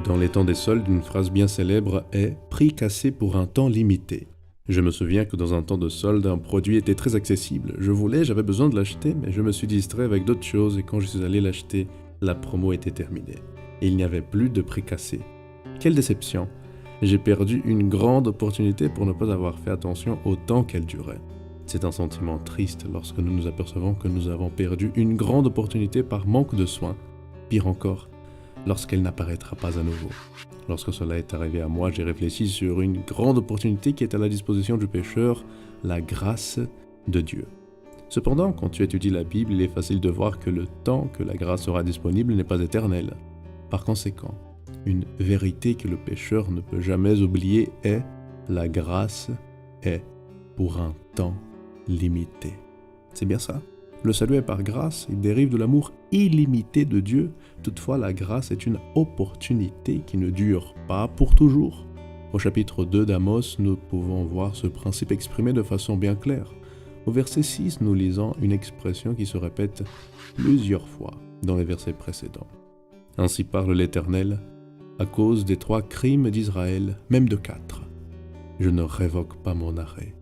Dans les temps des soldes, une phrase bien célèbre est « prix cassé pour un temps limité ». Je me souviens que dans un temps de solde, un produit était très accessible. J'avais besoin de l'acheter, mais je me suis distrait avec d'autres choses et quand je suis allé l'acheter, la promo était terminée. Et il n'y avait plus de prix cassé. Quelle déception! J'ai perdu une grande opportunité pour ne pas avoir fait attention au temps qu'elle durait. C'est un sentiment triste lorsque nous nous apercevons que nous avons perdu une grande opportunité par manque de soin. Pire encore, lorsqu'elle n'apparaîtra pas à nouveau. Lorsque cela est arrivé à moi, j'ai réfléchi sur une grande opportunité qui est à la disposition du pécheur, la grâce de Dieu. Cependant, quand tu étudies la Bible, il est facile de voir que le temps que la grâce sera disponible n'est pas éternel. Par conséquent, une vérité que le pécheur ne peut jamais oublier est la grâce est pour un temps limité. C'est bien ça. Le salut est par grâce, il dérive de l'amour illimité de Dieu. Toutefois, la grâce est une opportunité qui ne dure pas pour toujours. Au chapitre 2 d'Amos, nous pouvons voir ce principe exprimé de façon bien claire. Au verset 6, nous lisons une expression qui se répète plusieurs fois dans les versets précédents. Ainsi parle l'Éternel, à cause des 3 crimes d'Israël, même de 4. Je ne révoque pas mon arrêt,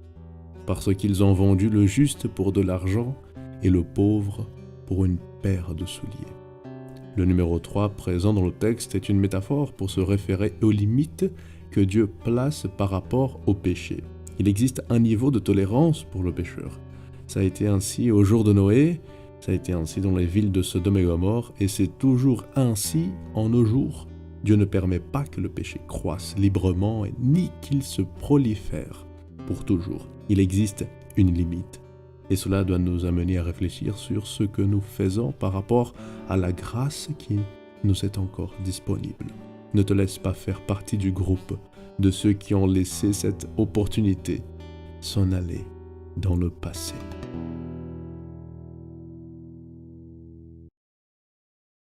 parce qu'ils ont vendu le juste pour de l'argent et le pauvre pour une paire de souliers. Le numéro 3 présent dans le texte est une métaphore pour se référer aux limites que Dieu place par rapport au péché. Il existe un niveau de tolérance pour le pécheur. Ça a été ainsi au jour de Noé, ça a été ainsi dans les villes de Sodome et Gomorrhe, et c'est toujours ainsi en nos jours. Dieu ne permet pas que le péché croisse librement, ni qu'il se prolifère pour toujours. Il existe une limite. Et cela doit nous amener à réfléchir sur ce que nous faisons par rapport à la grâce qui nous est encore disponible. Ne te laisse pas faire partie du groupe de ceux qui ont laissé cette opportunité s'en aller dans le passé.